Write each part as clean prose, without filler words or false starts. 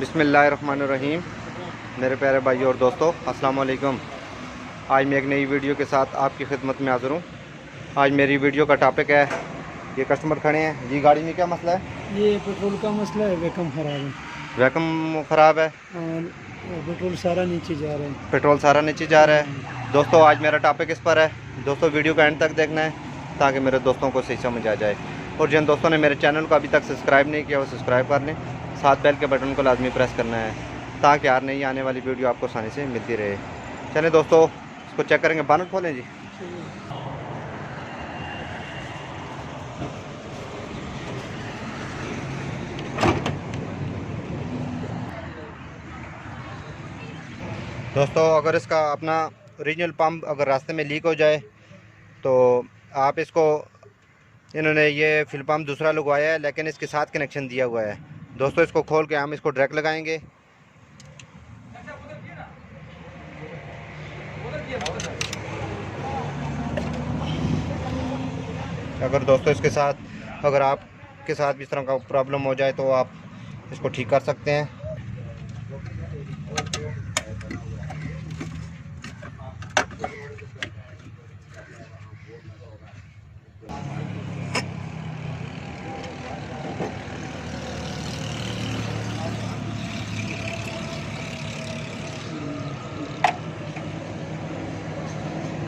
बिस्मिल्लाहिर्रहमानिर्रहीम। मेरे प्यारे भाई और दोस्तों, अस्सलाम वालेकुम। आज मैं एक नई वीडियो के साथ आपकी खिदमत में हाज़िर हूँ। आज मेरी वीडियो का टॉपिक है, ये कस्टमर खड़े हैं जी, गाड़ी में क्या मसला है? ये पेट्रोल का मसला है, वैकम ख़राब है वैक्यूम ख़राब है और पेट्रोल सारा नीचे जा रहा है। पेट्रोल सारा नीचे जा रहा है। दोस्तों, आज मेरा टॉपिक इस पर है। दोस्तों, वीडियो का एंड तक देखना है ताकि मेरे दोस्तों को सही समझ आ जाए। और जिन दोस्तों ने मेरे चैनल को अभी तक सब्सक्राइब नहीं किया वो सब्सक्राइब कर लें, साथ बेल के बटन को लाजमी प्रेस करना है ताकि यार नई आने वाली वीडियो आपको आसानी से मिलती रहे। चलें दोस्तों, इसको चेक करेंगे। बानट खोलें जी। दोस्तों, अगर इसका अपना ओरिजिनल पंप अगर रास्ते में लीक हो जाए तो आप इसको, इन्होंने ये फिल पंप दूसरा लगवाया है लेकिन इसके साथ कनेक्शन दिया हुआ है। दोस्तों, इसको खोल के हम इसको डायरेक्ट लगाएंगे। अगर दोस्तों इसके साथ, अगर आपके साथ भी इस तरह का प्रॉब्लम हो जाए तो आप इसको ठीक कर सकते हैं।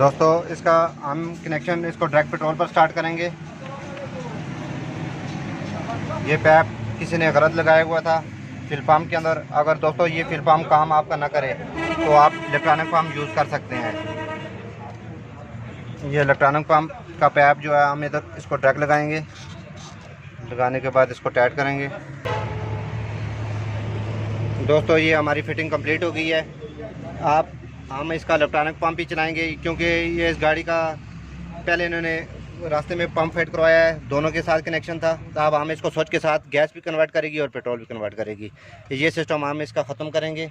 दोस्तों, इसका हम कनेक्शन इसको डायरेक्ट पेट्रोल पर स्टार्ट करेंगे। ये पैप किसी ने गलत लगाया हुआ था फिल पंप के अंदर। अगर दोस्तों ये फिल पंप काम आपका ना करे तो आप इलेक्ट्रॉनिक पंप यूज़ कर सकते हैं। ये इलेक्ट्रॉनिक पंप का पैप जो है हम इधर इसको डायरेक्ट लगाएंगे। लगाने के बाद इसको टाइट करेंगे। दोस्तों, ये हमारी फिटिंग कंप्लीट हो गई है। हम इसका इलेक्ट्रॉनिक पंप ही चलाएंगे क्योंकि ये इस गाड़ी का पहले इन्होंने रास्ते में पंप फिट करवाया है, दोनों के साथ कनेक्शन था। तो अब हम इसको स्विच के साथ गैस भी कन्वर्ट करेगी और पेट्रोल भी कन्वर्ट करेगी। ये सिस्टम हम इसका ख़त्म करेंगे।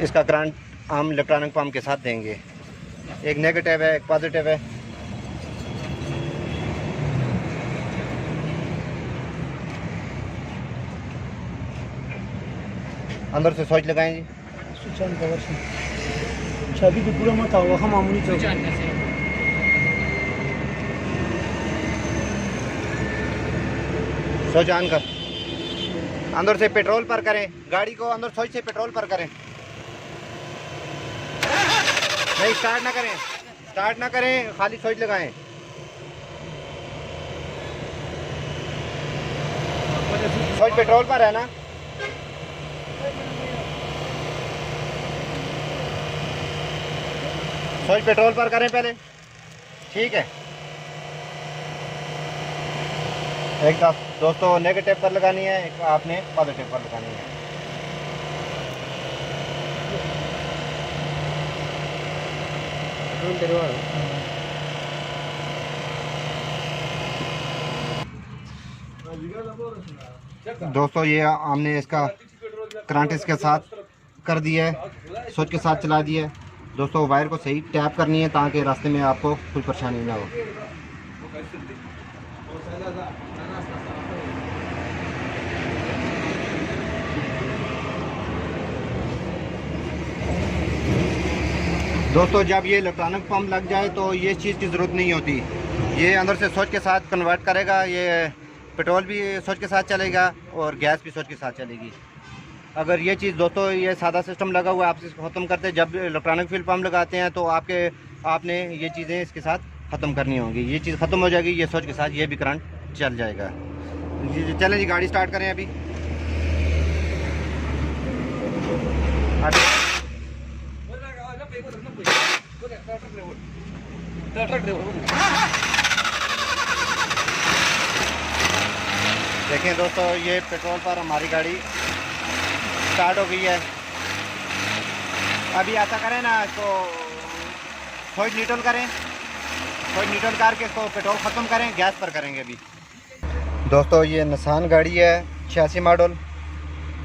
इसका करंट हम इलेक्ट्रॉनिक पंप के साथ देंगे। एक नेगेटिव है, एक पॉजिटिव है। अंदर से स्विच लगाएं जी। शादी तो पूरा मत आओ, हम मामूली तो स्विच ऑन कर, अंदर से पेट्रोल पर करें गाड़ी को, अंदर स्विच से पेट्रोल पर करें। नहीं, स्टार्ट ना करें, खाली स्विच लगाएं। स्विच पेट्रोल पर है ना? स्विच पेट्रोल पर करें पहले, ठीक है। एक दोस्तों नेगेटिव पर लगानी है, एक आपने पॉजिटिव पर लगानी है। दोस्तों, ये हमने इसका करंट इसके साथ कर दिया है, स्विच के साथ चला दिया है। दोस्तों, वायर को सही टैप करनी है ताकि रास्ते में आपको कोई परेशानी ना हो। दोस्तों, जब ये इलेक्ट्रॉनिक पंप लग जाए तो ये चीज़ की ज़रूरत नहीं होती। ये अंदर से स्विच के साथ कन्वर्ट करेगा। ये पेट्रोल भी स्विच के साथ चलेगा और गैस भी स्विच के साथ चलेगी। अगर ये चीज़ दोस्तों, ये सादा सिस्टम लगा हुआ है, आप इसको ख़त्म करते हैं। जब इलेक्ट्रॉनिक फ्यूल पंप लगाते हैं तो आपने ये चीज़ें इसके साथ ख़त्म करनी होंगी। ये चीज़ ख़त्म हो जाएगी, ये स्विच के साथ ये भी करंट चल जाएगा। चलें जी, गाड़ी स्टार्ट करें अभी। देखें दोस्तों, ये पेट्रोल पर हमारी गाड़ी स्टार्ट हो गई है। अभी ऐसा करें ना, इसको स्विच न्यूट्रल करें, स्विच न्यूट्रल करके इसको पेट्रोल ख़त्म करें, गैस पर करेंगे अभी। दोस्तों, ये निसान गाड़ी है 86 मॉडल।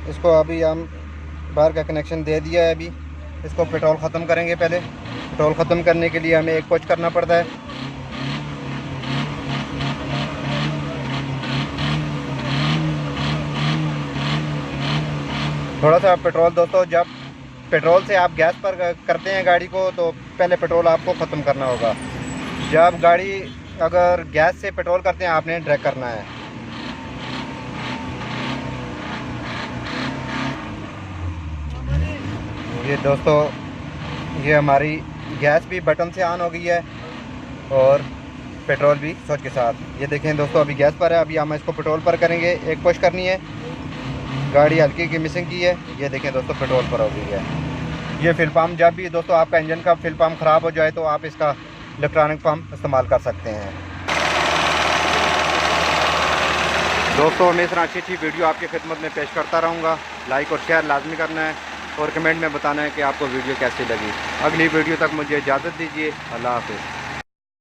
इसको अभी हम बाहर का कनेक्शन दे दिया है। अभी इसको पेट्रोल ख़त्म करेंगे। पहले पेट्रोल ख़त्म करने के लिए हमें एक पुश करना पड़ता है। थोड़ा सा पेट्रोल दोस्तों, जब पेट्रोल से आप गैस पर करते हैं गाड़ी को तो पहले पेट्रोल आपको ख़त्म करना होगा। जब गाड़ी अगर गैस से पेट्रोल करते हैं आपने ड्रैग करना है। ये दोस्तों, ये हमारी गैस भी बटन से ऑन हो गई है और पेट्रोल भी स्विच के साथ। ये देखें दोस्तों, अभी गैस पर है, अभी हम इसको पेट्रोल पर करेंगे। एक पुश करनी है, गाड़ी हल्की की मिसिंग की है। ये देखें दोस्तों, पेट्रोल पर हो गई है। ये फिल पम्प, जब भी दोस्तों आपका इंजन का फिल पम्प ख़राब हो जाए तो आप इसका इलेक्ट्रॉनिक पम्प इस्तेमाल कर सकते हैं। दोस्तों मैं इस तरह अच्छी अच्छी वीडियो आपकी खिदमत में पेश करता रहूँगा। लाइक और शेयर लाजमी करना है और कमेंट में बताना है कि आपको वीडियो कैसी लगी। अगली वीडियो तक मुझे इजाज़त दीजिए। अल्लाह हाफ़िज़।